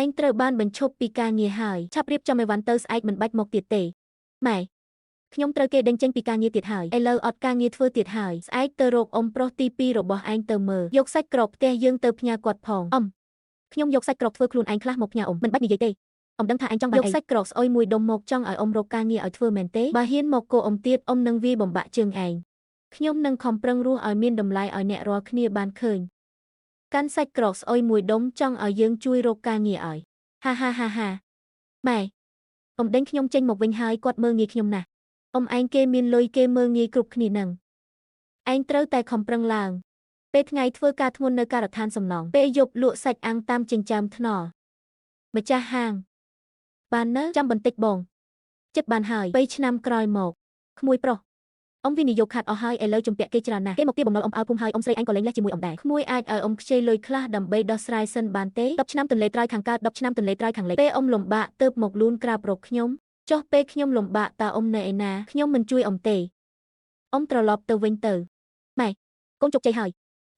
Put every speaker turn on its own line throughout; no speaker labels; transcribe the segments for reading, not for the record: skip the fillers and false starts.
anhត្រូវបានបញ្ឈប់ពីការងារហើយឆាប់រៀបចំអីវ៉ាន់ទៅស្អែកមិនបាច់មកទៀតទេម៉ែខ្ញុំត្រូវគេដេញចេញពីការងារទៀតហើយឥឡូវអត់ការងារធ្វើទៀតហើយស្អែកទៅរកអ៊ំប្រុសទី2របស់ឯងទៅមើលយកសាច់ក្រកផ្ទះយើងទៅផ្ញើគាត់ផងអ៊ំខ្ញុំយកសាច់ក្រកធ្វើខ្លួនឯងខ្លះមកផ្ញើអ៊ំមិនបាច់និយាយទេអ៊ំដឹងថាឯងចង់យកសាច់ក្រកស្អុយមួយដុំមកចង់ឲ្យអ៊ំរកការងារឲ្យធ្វើមែនទេបើហ៊ានមកគោអ៊ំទៀតអ៊ំនឹងវាយបំបាក់ជើងឯងខ្ញុំនឹងខំប្រឹងរស់ឲ្យមានតម្លៃឲ្យអ្នករាល់គ្នាបានឃើញកាន់សាច់ក្រកស្អុយមួយដុំចង់ឲ្យយើងជួយរកការងារឲ្យហាម៉ែអ៊ំដេញខ្ញុំចេញមកវិញហើយគាត់មើលងាយខ្ញុំណាស់អ៊ំឯងគេមានលុយគេមើលងាយគ្រប់គ្នានឹងឯងត្រូវតែខំប្រឹងឡើងពេលថ្ងៃធ្វើការធ្ងន់នៅការដ្ឋានសំណង់ពេលយប់លក់សាច់អាំងតាមចិញ្ចើមថ្នល់ម្ចាស់ហាងបាននៅចាំបន្តិចបងចិត្តបានហើយ3ឆ្នាំក្រោយមកក្មួយប្រុសអ៊ំវិនិយោគខាត់អស់ហើយឥឡូវជំពាក់គេច្រើនណាស់គេមកទាបបំណុលអ៊ំឲ្យភូមិហើយអ៊ំស្រីអញក៏លេងលះជាមួយអ៊ំដែរក្មួយអាចឲ្យអ៊ំខ្ចីលុយខ្លះដើម្បីដោះស្រាយសិនបានទេ10ឆ្នាំទន្លេត្រើយខាងកើត10ឆ្នាំទន្លេត្រើយខាងលិចពេលអ៊ំលំបាកទៅមកលូនក្រាបរកខ្ញុំចុះពេលខ្ញុំលំបាកតើអ៊ំនៅឯណាខ្ញុំមិនជួយអ៊ំទេអ៊ំត្រឡប់ទៅវិញទៅម៉ែកូនជោគជ័យហើយ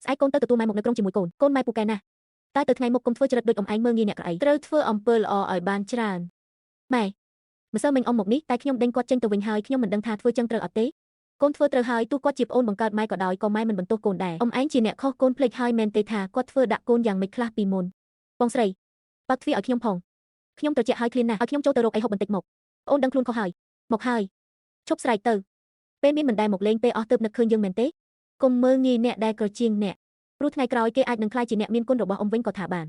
ស្អែកកូនទៅទទួលម៉ែមកនៅក្រុងជាមួយកូនម៉ែពូកែណាស់តែទៅថ្ងៃមុខកុំធ្វើចរិតដូចអ៊ំឯងមើលងាយអ្នកក្រៃត្រូវធ្វើអំពើល្អឲ្យបានច្រើនម៉ែម្សិលមិញអ៊ំមកនេះតែខ្ញុំដេញគាត់ចេញទៅវិញហើយខ្ញុំមិនដឹងថាធ្វើចឹងត្រូវអត់ទេកូនធ្វើត្រូវហើយទោះគាត់ជាប្អូនបង្កើតម៉ែក៏ដោយក៏ម៉ែមិនបន្ទោសកូនដែរអ៊ំឯងជាអ្នកខុសកូនភ្លេចហើយមែនទេថាគាត់ធ្វើដាក់កូនយ៉ាងម៉េចខ្លះពីមុនបងស្រីបើកទ្វារឲ្យខ្ញុំផងខ្ញុំត្រជាក់ហើយឃ្លានណាស់ឲ្យខ្ញុំចូលទៅរកអីហូបបន្តិចមកអូនដឹងខ្លួនខុសហើយមកហើយឈប់ស្រែកទៅពេលមានមិនដែលមកលេងពេលអស់ទើបនឹកឃើញយើងមែនទេកុំមើលងាយអ្នកដែលក្រជាងអ្នកព្រោះថ្ងៃក្រោយគេអាចនឹងក្លាយជាអ្នកមានគុណរបស់អ៊ំវិញក៏ថាបាន